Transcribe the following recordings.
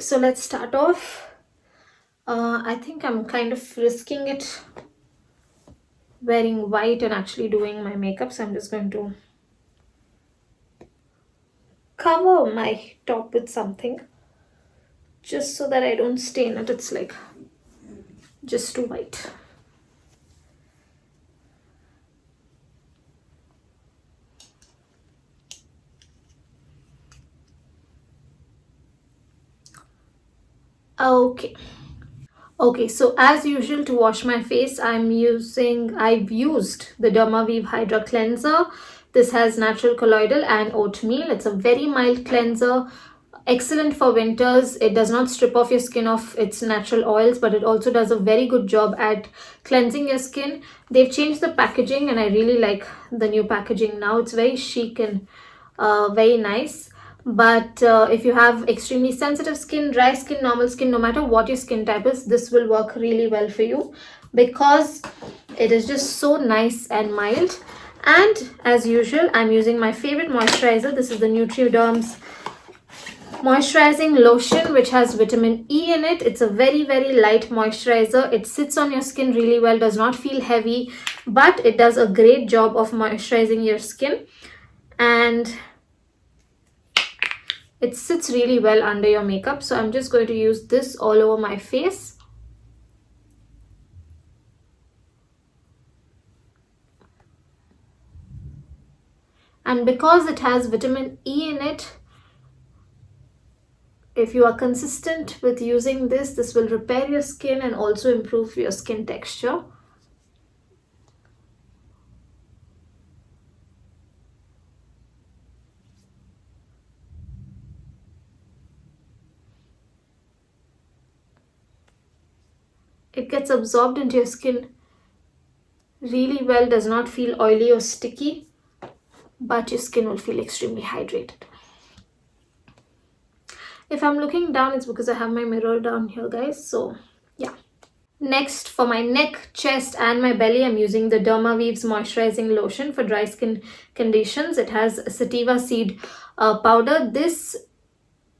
so let's start off. I think I'm kind of risking it wearing white and actually doing my makeup, so I'm just going to cover my top with something just so that I don't stain it. It's like just too white. Okay, so as usual, to wash my face, I've used the Dermaweave Hydra Cleanser. This has natural colloidal and oatmeal. It's a very mild cleanser, excellent for winters. It does not strip off your skin of its natural oils, but it also does a very good job at cleansing your skin. They've changed the packaging and I really like the new packaging now. It's very chic and very nice. But if you have extremely sensitive skin, dry skin, normal skin, no matter what your skin type is, this will work really well for you because it is just so nice and mild. And as usual, I'm using my favorite moisturizer. This is the Nutriderm's moisturizing lotion, which has vitamin E in it. It's a very light moisturizer. It sits on your skin really well, does not feel heavy, but it does a great job of moisturizing your skin, and it sits really well under your makeup. So I'm just going to use this all over my face. And because it has vitamin E in it, if you are consistent with using this, this will repair your skin and also improve your skin texture. It gets absorbed into your skin really well, does not feel oily or sticky, but your skin will feel extremely hydrated. If I'm looking down, it's because I have my mirror down here, guys. So yeah. Next, for my neck, chest and my belly, I'm using the Dermaweave's moisturizing lotion for dry skin conditions. It has sativa seed powder. This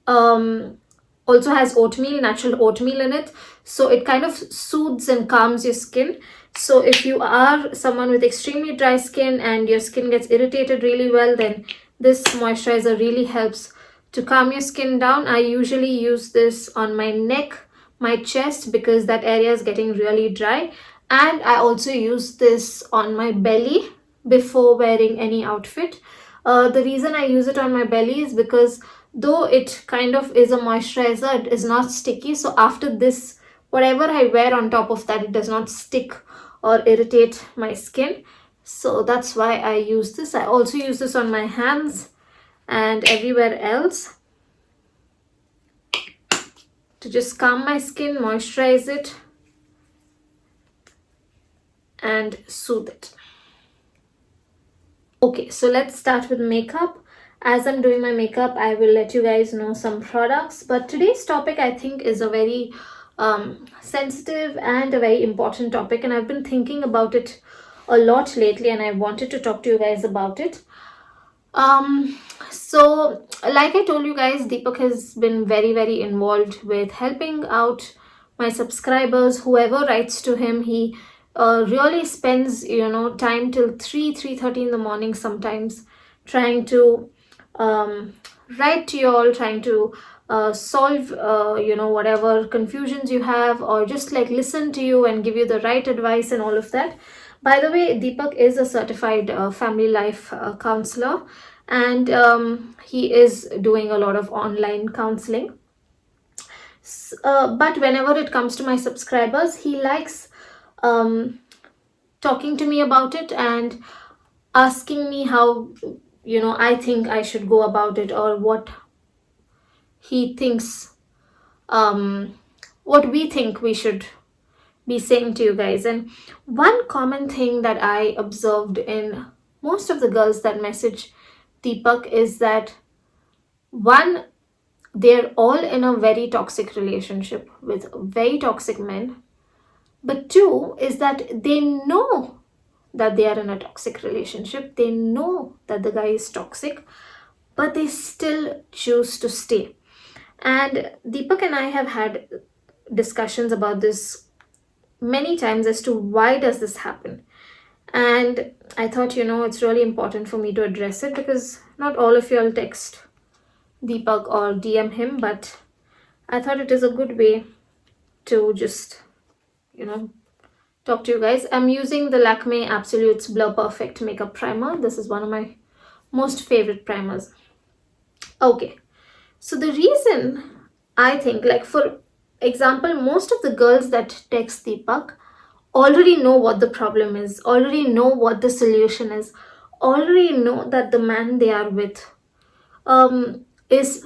also has oatmeal, natural oatmeal in it, so it kind of soothes and calms your skin. So if you are someone with extremely dry skin and your skin gets irritated really well, then this moisturizer really helps to calm your skin down. I usually use this on my neck, my chest, because that area is getting really dry, and I also use this on my belly before wearing any outfit. The reason I use it on my belly is because though it kind of is a moisturizer, it is not sticky. So after this, whatever I wear on top of that, it does not stick or irritate my skin. So that's why I use this. I also use this on my hands and everywhere else to just calm my skin, moisturize it, and soothe it. Okay, so let's start with makeup. As I'm doing my makeup, I will let you guys know some products, but today's topic I think is a very sensitive and a very important topic, and I've been thinking about it a lot lately and I wanted to talk to you guys about it. So like I told you guys, Deepak has been very involved with helping out my subscribers. Whoever writes to him, he really spends time till 3:30 in the morning sometimes trying to write to you all, trying to solve whatever confusions you have, or just like listen to you and give you the right advice and all of that. By the way, Deepak is a certified family life counselor, and he is doing a lot of online counseling. But whenever it comes to my subscribers, he likes talking to me about it and asking me how I think I should go about it, or what he thinks, what we think we should be saying to you guys. And one common thing that I observed in most of the girls that message Deepak is that, one, they're all in a very toxic relationship with very toxic men, but two is that they know that they are in a toxic relationship, they know that the guy is toxic, but they still choose to stay. And Deepak and I have had discussions about this many times as to why does this happen. And I thought, it's really important for me to address it because not all of y'all text Deepak or DM him, but I thought it is a good way to just, you know, talk to you guys. I'm using the Lakme Absolutes Blur Perfect Makeup Primer. This is one of my most favorite primers. Okay, so the reason I think, like for example, most of the girls that text Deepak already know what the problem is, already know what the solution is, already know that the man they are with is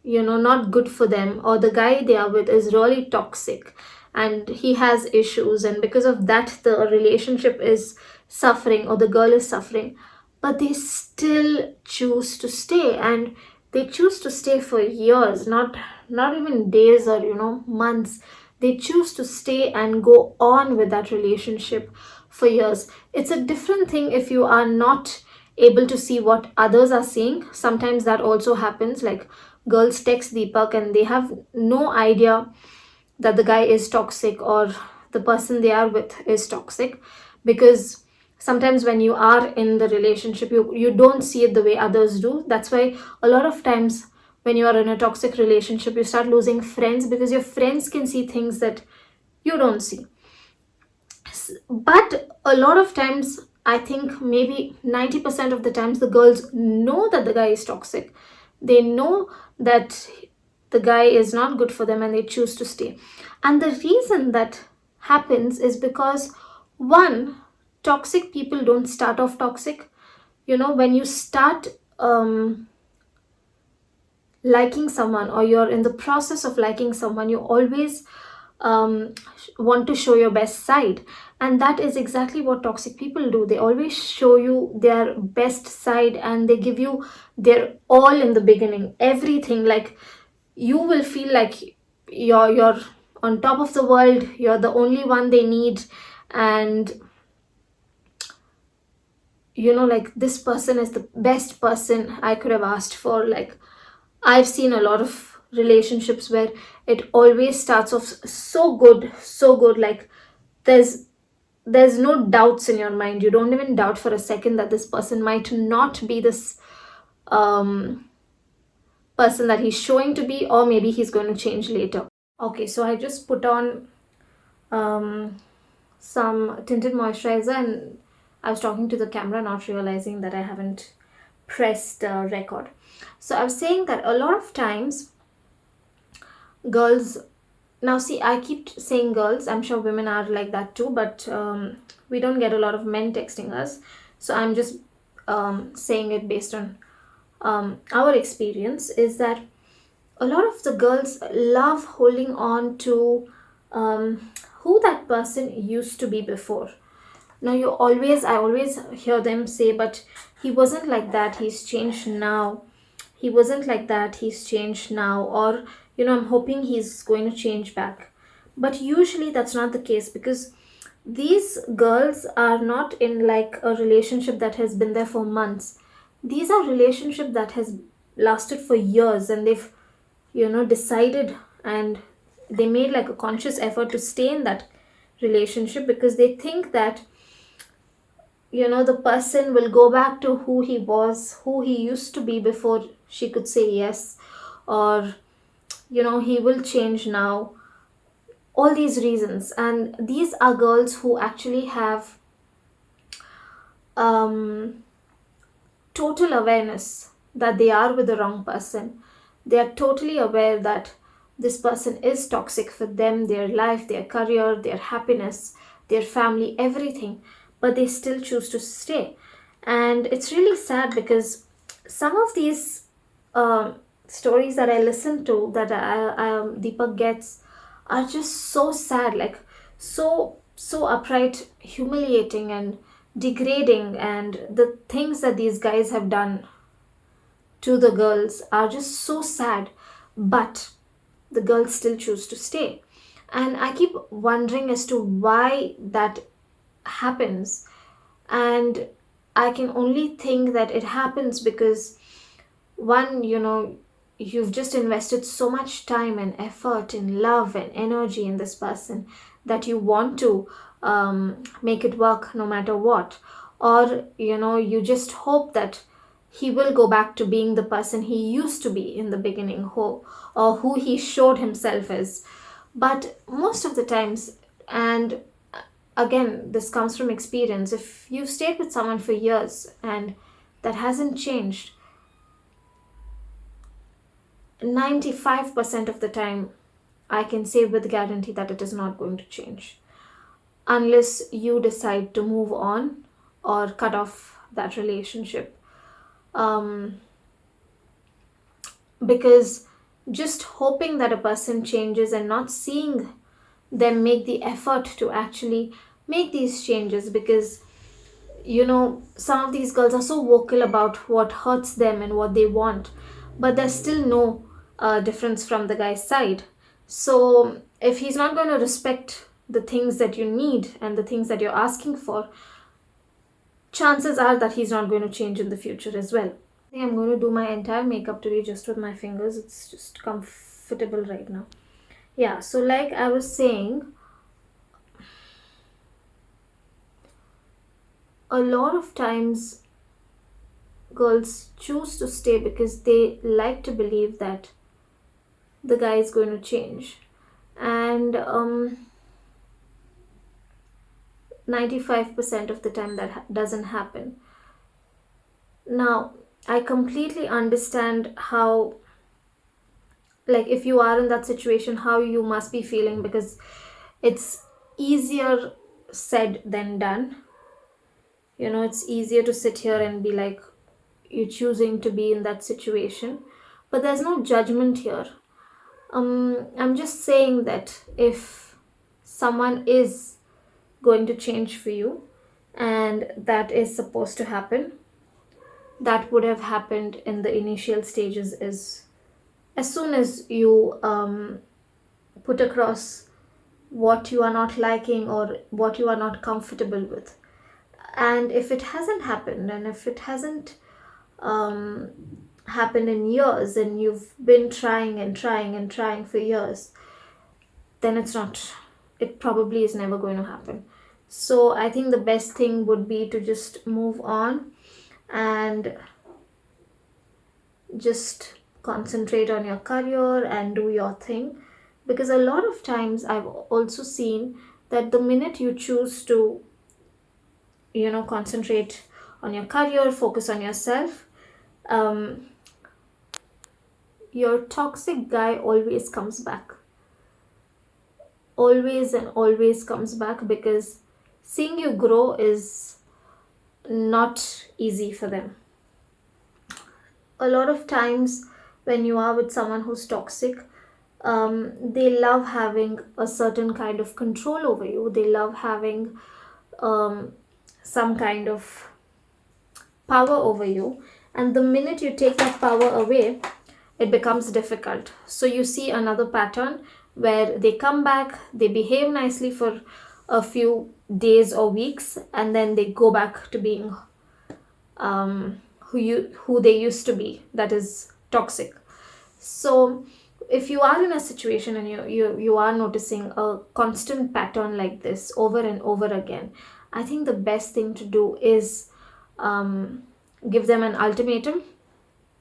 not good for them, or the guy they are with is really toxic and he has issues, and because of that the relationship is suffering or the girl is suffering, but they still choose to stay, and they choose to stay for years, not even days or months. They choose to stay and go on with that relationship for years. It's a different thing if you are not able to see what others are seeing. Sometimes that also happens, like girls text Deepak and they have no idea that the guy is toxic or the person they are with is toxic, because sometimes when you are in the relationship you don't see it the way others do. That's why a lot of times when you are in a toxic relationship you start losing friends, because your friends can see things that you don't see. But a lot of times, I think maybe 90% of the times, the girls know that the guy is toxic. They know that the guy is not good for them and they choose to stay. And the reason that happens is because, one, toxic people don't start off toxic. When you start liking someone, or you're in the process of liking someone, you always want to show your best side, and that is exactly what toxic people do. They always show you their best side and they give you their all in the beginning, everything. Like, you will feel like you're on top of the world, you're the only one they need, and like, this person is the best person I could have asked for. Like, I've seen a lot of relationships where it always starts off so good, so good. Like, there's no doubts in your mind. You don't even doubt for a second that this person might not be this person that he's showing to be, or maybe he's going to change later. Okay, so I just put on some tinted moisturizer, and I was talking to the camera, not realizing that I haven't pressed record. So I was saying that a lot of times girls, now see, I keep saying girls, I'm sure women are like that too, but we don't get a lot of men texting us, so I'm just saying it based on our experience, is that a lot of the girls love holding on to who that person used to be before. Now, I always hear them say, but he wasn't like that, he's changed now. He wasn't like that, he's changed now. Or, I'm hoping he's going to change back. But usually that's not the case, because these girls are not in like a relationship that has been there for months. These are relationships that has lasted for years, and they've, decided, and they made like a conscious effort to stay in that relationship because they think that the person will go back to who he was, who he used to be before she could say yes, or he will change now. All these reasons, and these are girls who actually have um, total awareness that they are with the wrong person. They are totally aware that this person is toxic for them, their life, their career, their happiness, their family, everything, but they still choose to stay. And it's really sad because some of these stories that I listen to, that Deepak gets, are just so sad, like so upright, humiliating, and degrading, and the things that these guys have done to the girls are just so sad, but the girls still choose to stay. And I keep wondering as to why that happens, and I can only think that it happens because, one, you've just invested so much time and effort and love and energy in this person that you want to make it work no matter what. Or, you just hope that he will go back to being the person he used to be in the beginning, or who he showed himself as. But most of the times, and again, this comes from experience, if you've stayed with someone for years and that hasn't changed, 95% of the time, I can say with guarantee that it is not going to change unless you decide to move on or cut off that relationship. Um, because just hoping that a person changes and not seeing them make the effort to actually make these changes, because some of these girls are so vocal about what hurts them and what they want, but there's still no difference from the guy's side. So if he's not going to respect the things that you need and the things that you're asking for, chances are that he's not going to change in the future as well. I think I'm going to do my entire makeup today just with my fingers. It's just comfortable right now. Yeah, so like I was saying, a lot of times girls choose to stay because they like to believe that the guy is going to change. And 95% of the time that doesn't happen. Now, I completely understand how, like, if you are in that situation, how you must be feeling, because it's easier said than done. It's easier to sit here and be like, you're choosing to be in that situation, but there's no judgment here. I'm just saying that if someone is going to change for you and that is supposed to happen, that would have happened in the initial stages, as soon as you put across what you are not liking or what you are not comfortable with. And if it hasn't happened, and if it hasn't happened in years, and you've been trying and trying and trying for years, then it probably is never going to happen. So I think the best thing would be to just move on and just concentrate on your career and do your thing. Because a lot of times I've also seen that the minute you choose to concentrate on your career, focus on yourself, your toxic guy always comes back. Always and always comes back, because seeing you grow is not easy for them. A lot of times when you are with someone who's toxic, they love having a certain kind of control over you. They love having some kind of power over you. And the minute you take that power away, it becomes difficult. So you see another pattern where they come back, they behave nicely for a few days or weeks, and then they go back to being who they used to be, that is toxic. So if you are in a situation and you are noticing a constant pattern like this over and over again, I think the best thing to do is give them an ultimatum,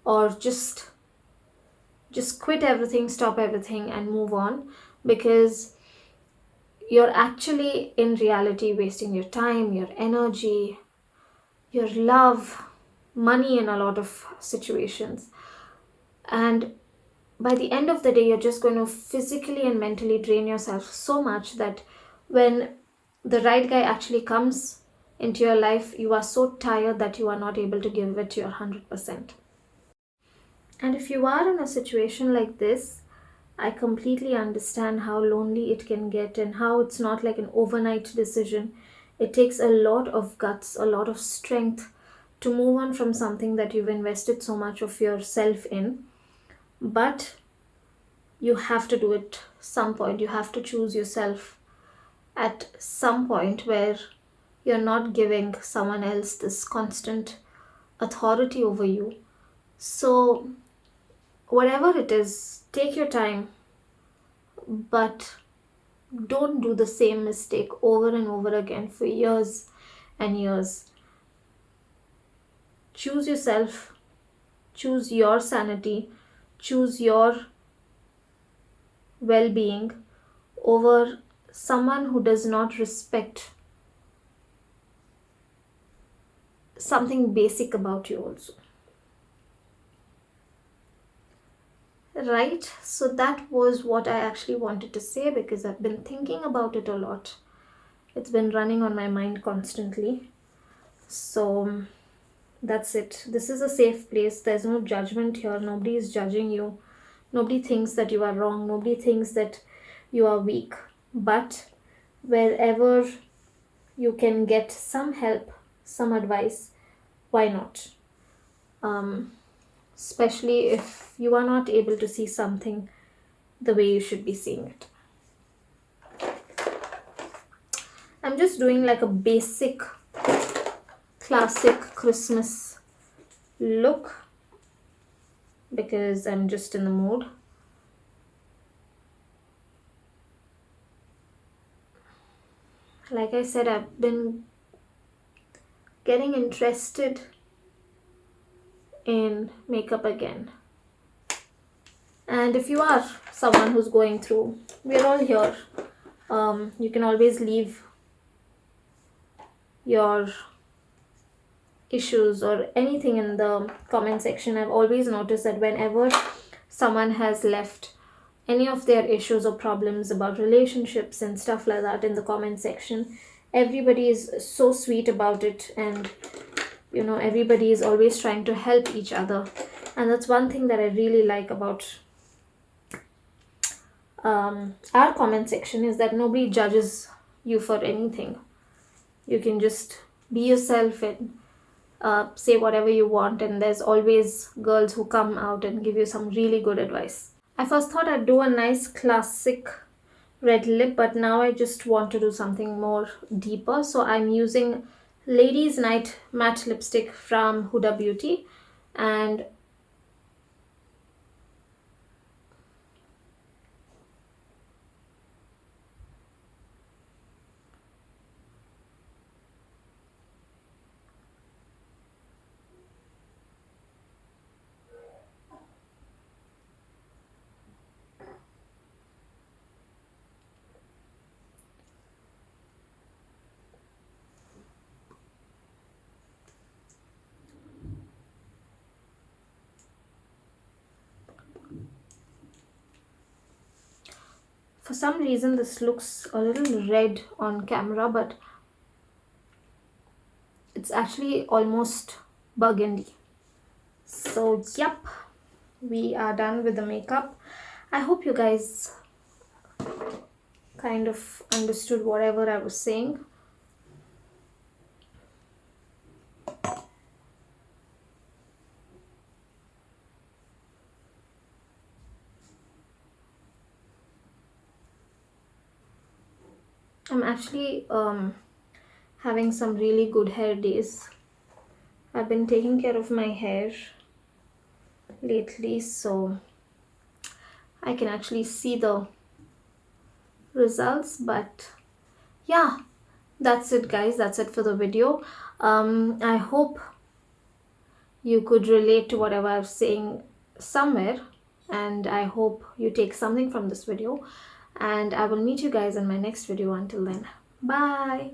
or just quit everything, stop everything and move on, because you're actually in reality wasting your time, your energy, your love, money in a lot of situations. And by the end of the day, you're just going to physically and mentally drain yourself so much that when the right guy actually comes into your life, you are so tired that you are not able to give it your 100%. And if you are in a situation like this, I completely understand how lonely it can get and how it's not like an overnight decision. It takes a lot of guts, a lot of strength to move on from something that you've invested so much of yourself in. But you have to do it some point. You have to choose yourself at some point where you're not giving someone else this constant authority over you. So whatever it is, take your time, but don't do the same mistake over and over again for years and years. Choose yourself, choose your sanity, choose your well being over someone who does not respect something basic about you, also. Right? So, that was what I actually wanted to say because I've been thinking about it a lot. It's been running on my mind constantly. So, that's it. This is a safe place. There's no judgment here. Nobody is judging you. Nobody thinks that you are wrong. Nobody thinks that you are weak. But wherever you can get some help, some advice, why not? Especially if you are not able to see something the way you should be seeing it. I'm just doing like a basic classic Christmas look because I'm just in the mood. Like I said, I've been getting interested in makeup again. And if you are someone who's going through, we're all here. You can always leave your issues or anything in the comment section. I've always noticed that whenever someone has left any of their issues or problems about relationships and stuff like that in the comment section, everybody is so sweet about it, and everybody is always trying to help each other. And that's one thing that I really like about our comment section, is that nobody judges you for anything. You can just be yourself and say whatever you want, and there's always girls who come out and give you some really good advice. I first thought I'd do a nice classic red lip, but now I just want to do something more deeper. So I'm using Ladies Night matte lipstick from Huda Beauty, and for some reason this looks a little red on camera, but it's actually almost burgundy. So yep, we are done with the makeup. I hope you guys kind of understood whatever I was saying. I'm actually having some really good hair days. I've been taking care of my hair lately, so I can actually see the results. But yeah, that's it guys, that's it for the video. I hope you could relate to whatever I'm saying somewhere, and I hope you take something from this video, and I will meet you guys in my next video. Until then, bye.